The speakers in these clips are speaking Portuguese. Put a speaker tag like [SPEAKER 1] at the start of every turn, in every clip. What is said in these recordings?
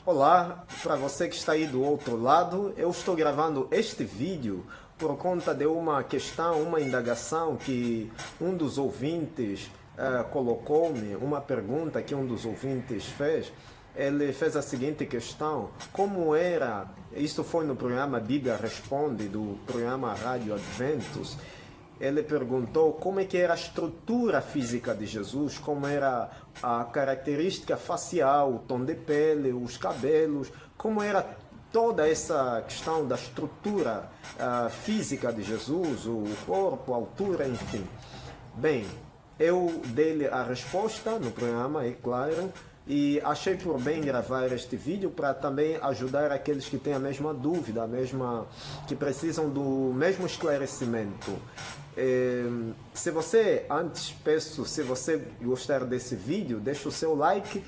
[SPEAKER 1] Olá, para você que está aí do outro lado, eu estou gravando este vídeo por conta de uma questão, uma indagação que um dos ouvintes colocou-me, uma pergunta que um dos ouvintes fez. Ele fez a seguinte questão: como era, isso foi no programa Bíblia Responde, do programa Rádio Adventus. Ele perguntou como é que era a estrutura física de Jesus, como era a característica facial, o tom de pele, os cabelos, como era toda essa questão da estrutura física de Jesus, o corpo, a altura, enfim. Bem, eu dei-lhe a resposta no programa, é claro, e achei por bem gravar este vídeo para também ajudar aqueles que têm a mesma dúvida, que precisam do mesmo esclarecimento. Se você gostar desse vídeo, deixa o seu like,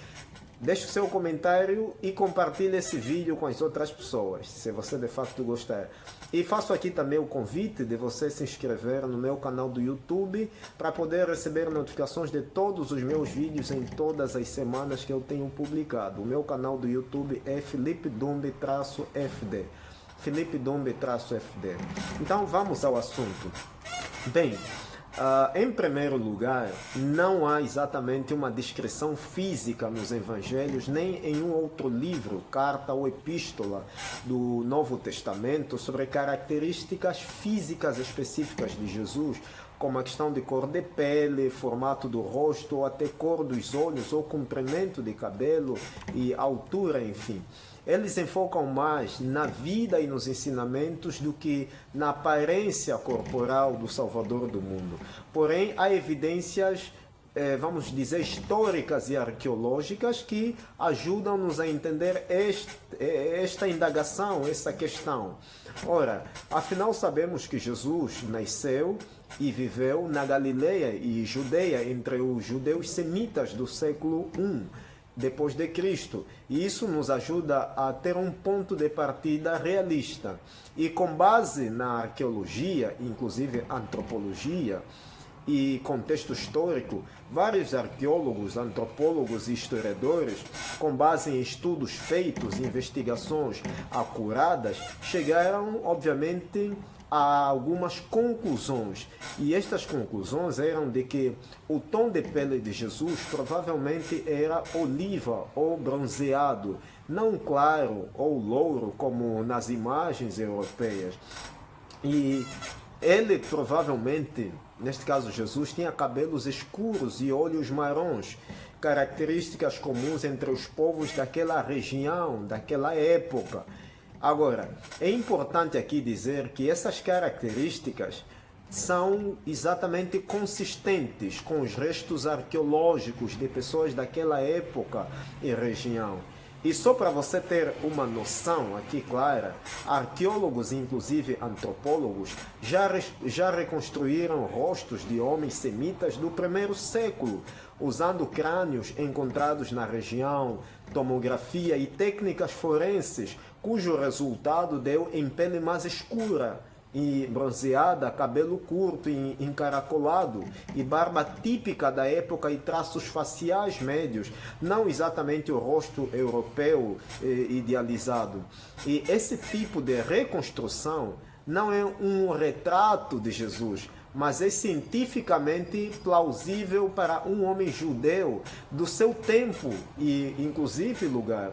[SPEAKER 1] deixe o seu comentário e compartilhe esse vídeo com as outras pessoas, se você de fato gostar. E faço aqui também o convite de você se inscrever no meu canal do YouTube para poder receber notificações de todos os meus vídeos em todas as semanas que eu tenho publicado. O meu canal do YouTube é Felipe Dumbe-FD. Felipe Dumbe-FD. Então vamos ao assunto. Bem, em primeiro lugar, não há exatamente uma descrição física nos evangelhos, nem em um outro livro, carta ou epístola do Novo Testamento sobre características físicas específicas de Jesus, como a questão de cor de pele, formato do rosto, ou até cor dos olhos, ou comprimento de cabelo e altura, enfim. Eles enfocam mais na vida e nos ensinamentos do que na aparência corporal do Salvador do mundo. Porém, há evidências, vamos dizer, históricas e arqueológicas que ajudam-nos a entender esta indagação, essa questão. Ora, afinal sabemos que Jesus nasceu e viveu na Galileia e Judeia, entre os judeus semitas do século I depois de Cristo. E isso nos ajuda a ter um ponto de partida realista. E com base na arqueologia, inclusive antropologia e contexto histórico, vários arqueólogos, antropólogos e historiadores, com base em estudos feitos, investigações acuradas, chegaram, obviamente, a algumas conclusões. E estas conclusões eram de que o tom de pele de Jesus provavelmente era oliva ou bronzeado, não claro ou louro como nas imagens europeias. E ele provavelmente, neste caso Jesus, tinha cabelos escuros e olhos marrons, características comuns entre os povos daquela região, daquela época. Agora, é importante aqui dizer que essas características são exatamente consistentes com os restos arqueológicos de pessoas daquela época e região. E só para você ter uma noção aqui clara, arqueólogos e inclusive antropólogos já reconstruíram rostos de homens semitas do primeiro século, usando crânios encontrados na região, tomografia e técnicas forenses, cujo resultado deu em pele mais escura e bronzeada, cabelo curto e encaracolado, e barba típica da época e traços faciais médios, não exatamente o rosto europeu idealizado. E esse tipo de reconstrução não é um retrato de Jesus, mas é cientificamente plausível para um homem judeu do seu tempo e inclusive lugar.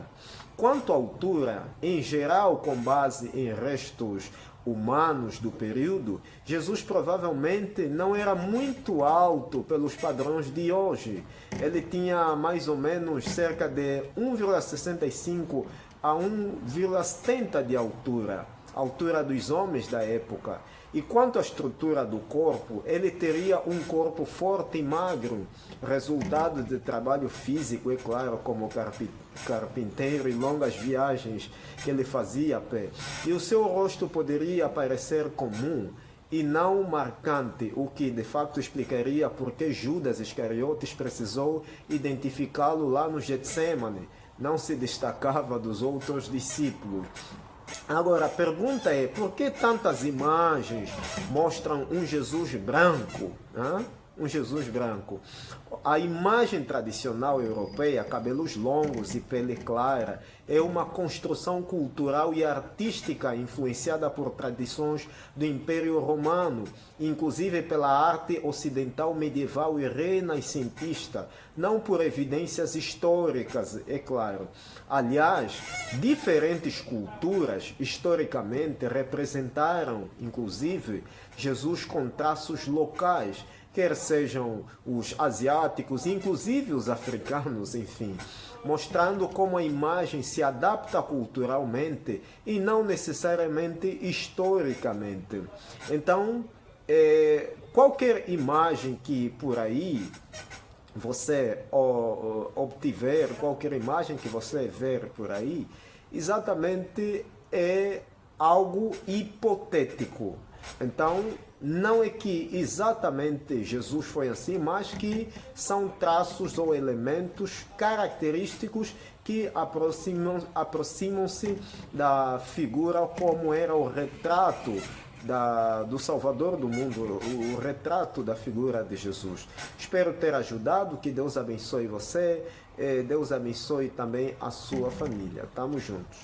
[SPEAKER 1] Quanto à altura, em geral com base em restos humanos do período, Jesus provavelmente não era muito alto pelos padrões de hoje. Ele tinha mais ou menos cerca de 1,65 a 1,70 de altura, altura dos homens da época. E quanto à estrutura do corpo, ele teria um corpo forte e magro, resultado de trabalho físico, é claro, como carpinteiro e longas viagens que ele fazia a pé. E o seu rosto poderia parecer comum e não marcante, o que de fato explicaria por que Judas Iscariotes precisou identificá-lo lá no Getsemane. Não se destacava dos outros discípulos. Agora, a pergunta é, por que tantas imagens mostram um Jesus branco? um Jesus branco. A imagem tradicional europeia, cabelos longos e pele clara, é uma construção cultural e artística influenciada por tradições do Império Romano, inclusive pela arte ocidental medieval e renascentista, não por evidências históricas, é claro. Aliás, diferentes culturas historicamente representaram, inclusive, Jesus com traços locais, quer sejam os asiáticos, inclusive os africanos, enfim, mostrando como a imagem se adapta culturalmente e não necessariamente historicamente. Então, qualquer imagem que por aí você obtiver, qualquer imagem que você ver por aí, exatamente é algo hipotético. Então, não é que exatamente Jesus foi assim, mas que são traços ou elementos característicos que aproximam-se da figura como era o retrato do Salvador do mundo, o retrato da figura de Jesus. Espero ter ajudado, que Deus abençoe você, Deus abençoe também a sua família. Tamo juntos.